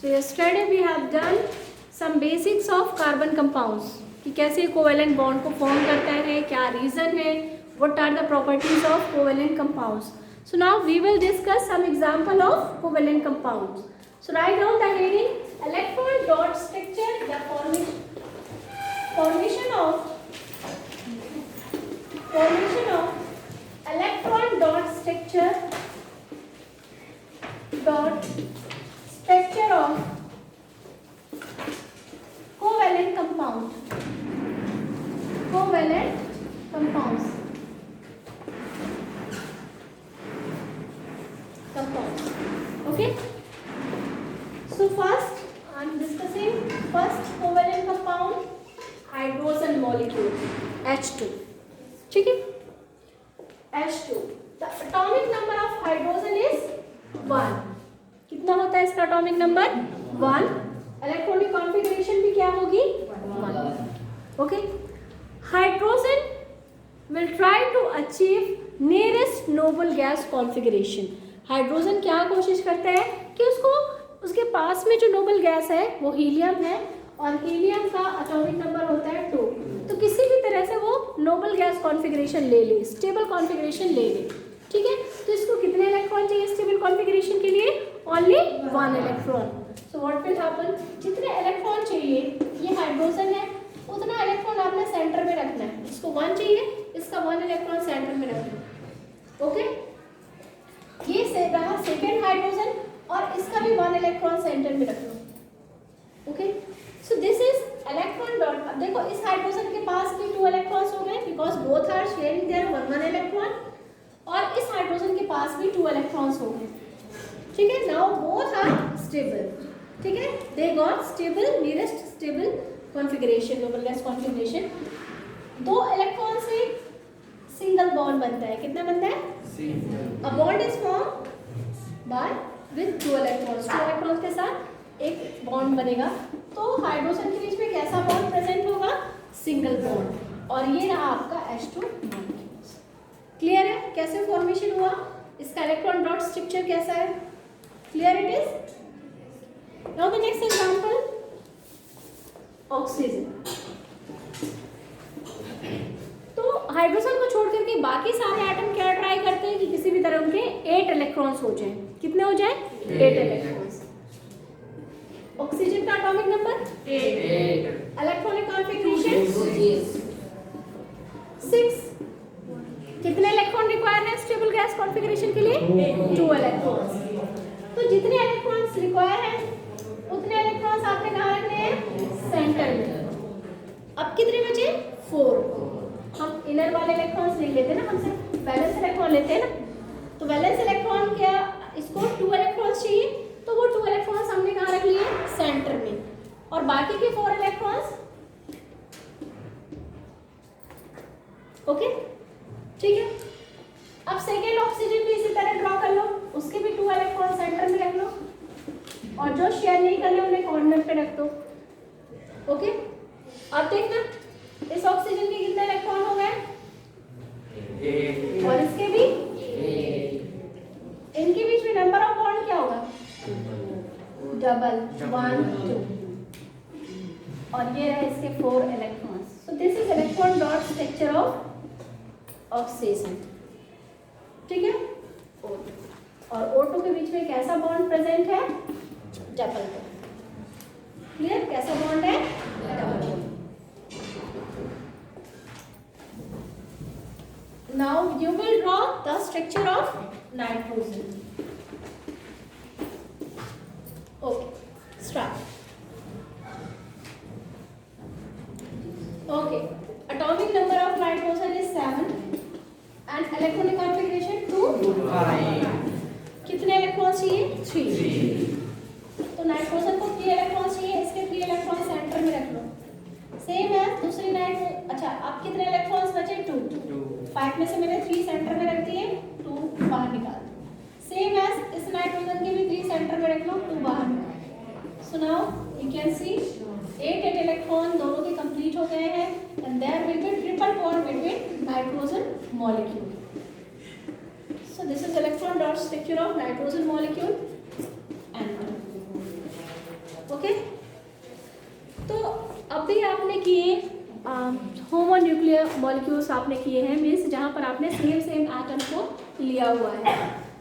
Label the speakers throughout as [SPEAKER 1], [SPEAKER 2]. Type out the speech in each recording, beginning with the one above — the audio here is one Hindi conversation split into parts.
[SPEAKER 1] So yesterday we have done some basics of carbon compounds कि कैसे कोवेलेंट बॉन्ड को फॉर्म करता है, क्या रीजन है, what are the properties of covalent compounds. So now we will discuss some example of covalent compounds. So write down the heading electron dot structure, the formation of electron dot structure of covalent compounds. Okay. So first I am discussing first covalent compound, hydrogen molecule H2. ठीक है, H2. The atomic number of hydrogen is 1. कितना होता है इसका एटॉमिक नंबर 1. इलेक्ट्रॉनिक कॉन्फ़िगरेशन भी क्या होगी 1. Okay. Hydrogen will try to achieve nearest noble gas configuration. Hydrogen क्या कोशिश करता है कि उसके पास में जो नोबल गैस है वो हीलियम है और हीलियम का एटॉमिक नंबर होता है 2. तो किसी भी तरह से वो नोबल गैस कॉन्फ़िगरेशन ले ले, स्टेबल कॉन्फ़िगरेशन ले ले. ठीक है, तो इसको कितने इलेक्ट्रॉन चाहिए स्टेबल कॉन्फ़िगरेशन के लिए? Only 1 electron. So what will happen, जितने इलेक्ट्रॉन चाहिए, ये हाइड्रोजन है, उतना इलेक्ट्रॉन आपने सेंटर में रखना है. इसको 1 चाहिए, इसका 1 इलेक्ट्रॉन सेंटर में रखना. ओके, ये से रहा सेकेंड हाइड्रोजन और इसका भी 1 इलेक्ट्रॉन सेंटर में रख लो. Okay, so this is electron dot. अब देखो इस हाइड्रोजन के पास भी 2 इलेक्ट्रॉन्स हो गए because both are sharing their 1 electron, और इस हाइड्रोजन के पास भी 2 इलेक्ट्रॉन्स हो गए. ठीक है, नाउ बोथ आर स्टेबल. ठीक है, they got stable, nearest stable configuration, noble gas configuration. 2 electron से सिंगल बॉन्ड बनता है. कितना बनता है? A bond is form by with 2 electrons. 2 electrons के साथ एक बॉन्ड बनेगा. तो हाइड्रोजन के बीच में कैसा बॉन्ड प्रेजेंट होगा? Single bond. और ये रहा आपका H2. क्लियर है कैसे फॉर्मेशन हुआ? इसका इलेक्ट्रॉन डॉट स्ट्रक्चर कैसा है? Clear it is. Now the next example, oxygen. तो हाइड्रोजन को छोड़ करके बाकी सारे एटम क्या ट्राई करते हैं कि किसी भी तरह उनके 8 इलेक्ट्रॉन्स हो जाएं. कितने हो जाएं? 8 इलेक्ट्रॉन्स. ऑक्सीजन का एटॉमिक नंबर 8. Electronic configuration 6. कितने इलेक्ट्रॉन रिक्वायर है स्टेबल गैस कॉन्फ़िगरेशन के लिए? 2 इलेक्ट्रॉन्स. तो जितने इलेक्ट्रॉन्स रिक्वायर हैं उतने इलेक्ट्रॉन्स आपने कहाँ रखने हैं? सेंटर में. अब कितने बचे? 4. हम इनर वाले इलेक्ट्रॉन्स नहीं लेते ना, हम सिर्फ वैलेंस इलेक्ट्रॉन लेते हैं ना. तो वैलेंस इलेक्ट्रॉन क्या, इसको 2 इलेक्ट्रॉन्स चाहिए, तो वो 2 इलेक्ट्रॉन्स हमने कहाँ रख लिए? सेंटर में. और बाकी के 4 इलेक्ट्रॉन्स. ओके, ठीक है. अब सेकेंड ऑक्सीजन भी इसी तरह ड्रॉ कर लो, उसके भी 2 इलेक्ट्रॉन सेंटर में रख लो और जो शेयर नहीं करने उन्हें कॉर्नर पे रख दो. ओके, अब देखना इस ऑक्सीजन के कितने इलेक्ट्रॉन हो गए और इसके भी. इनके बीच में नंबर ऑफ बॉन्ड क्या होगा? डबल, 1 2. और ये रहे इसके 4 electrons. So this is electron dot structure of oxygen. ठीक है, O2. और O2 के बीच में कैसा बॉन्ड प्रेजेंट है? Double bond. क्लियर, कैसा बॉन्ड है? Double bond. Now you will draw the structure of nitrogen. Okay, start. Okay, atomic number of nitrogen is 7 and electronic configuration 2 5. कितने इलेक्ट्रॉन चाहिए? 3. तो नाइट्रोजन को 3 इलेक्ट्रॉन चाहिए, इसके 3 इलेक्ट्रॉन सेंटर में रख लो. सेम है दूसरी नाइट्रो. अच्छा, अब कितने इलेक्ट्रॉन्स बचे? 2. 5 में से मैंने 3 सेंटर में रख दिए, 2 बाहर निकाल. सेम है इस नाइट्रोजन के भी 3 सेंटर में रख लो, 2 बाहर निकाल. So now you can C 8 electron दोनों के कंप्लीट हो गए हैं and there will be triple bond between nitrogen molecule. So this is electron dot structure of nitrogen molecule. And किए होमोन्यूक्लियर मॉलिक्यूल्स आपने किए हैं, मीन्स जहाँ पर आपने सेम एटम को लिया हुआ है।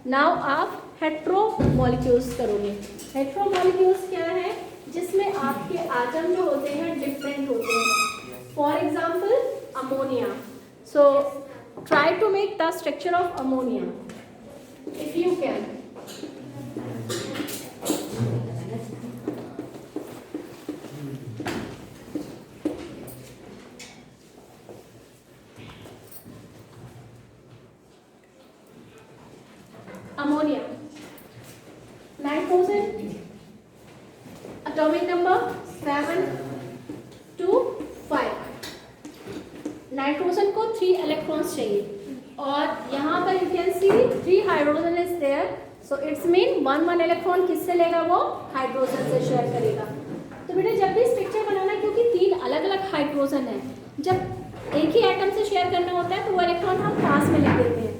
[SPEAKER 1] नाउ आप हेट्रो मॉलिक्यूल्स करोगे। हेट्रो मॉलिक्यूल्स क्या है? जिसमें आपके एटम जो होते हैं डिफरेंट होते हैं। For example ammonia. So try to make the structure of ammonia if you can. Ammonia, nitrogen, atomic number 7 to 5। Nitrogen को 3 इलेक्ट्रॉन्स चाहिए और यहाँ पर you can see 3 hydrogen is there, so it's mean 1 electron किससे लेगा? वो हाइड्रोजन से शेयर करेगा। तो बेटा जब भी स्ट्रक्चर बनाना, क्योंकि 3 अलग अलग हाइड्रोजन है, जब एक ही एटम से शेयर करना होता है तो वो इलेक्ट्रॉन हम पास में लिख देते हैं,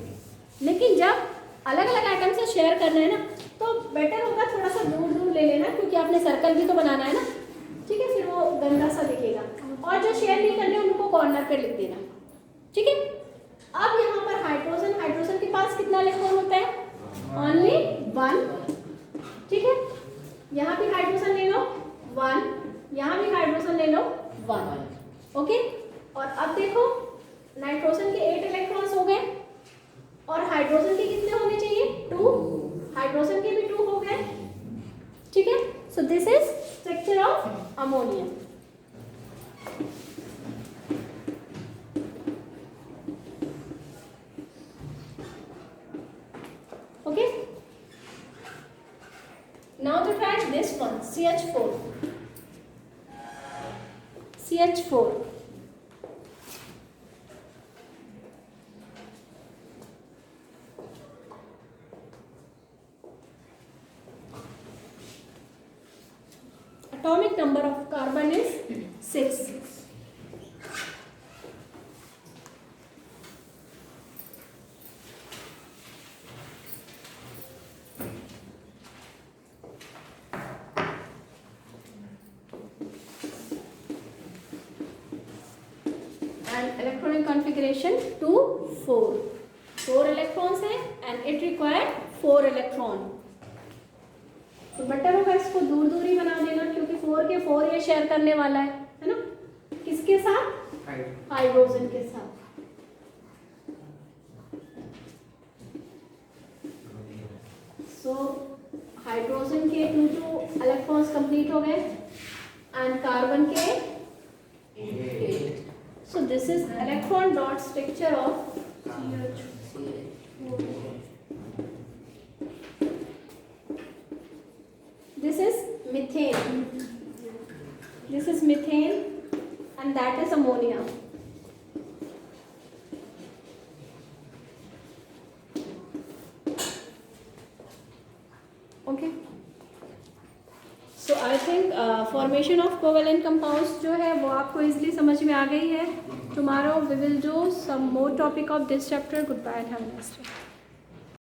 [SPEAKER 1] लेकिन जब अलग अलग आइटम से शेयर करना है ना, तो बेटर होगा थोड़ा सा दूर दूर ले लेना, क्योंकि आपने सर्कल भी तो बनाना है ना, ठीक है? फिर वो गंदा सा दिखेगा। और जो शेयर नहीं करने उनको कॉर्नर पे लिख देना, ठीक है? अब यहाँ पर हाइड्रोजन के पास कितना इलेक्ट्रॉन होता है? ओनली 1, ठीक है? यहाँ भी हाइड्रोजन ले लो 1, यहाँ भी हाइड्रोजन ले लो 1, ओके? और अब देखो नाइट्रोजन के 8 इलेक्ट्रॉन्स हो गए और हाइड्रोजन के कितने होने चाहिए? 2। हाइड्रोजन के भी 2 हो गए, ठीक है? सो this is structure of ammonia. Okay, now to try this one, CH4। Atomic number of carbon is 6। And electronic configuration 2 4 electrons है and it required 4 electron। तो बेटर होगा इसको दूर दूर ही बना देना, क्योंकि 4 के 4 ये शेयर करने वाला है ना? किसके साथ? हाइड्रोजन के साथ। सो हाइड्रोजन के 2 इलेक्ट्रॉन्स कंप्लीट हो गए एंड कार्बन के 8। सो this is electron dot structure of this is methane and that is ammonia। okay, so I think formation of covalent compounds जो है वो आपको easily समझ में आ गई है। Tomorrow we will do some more topic of this chapter। Goodbye and have a nice day।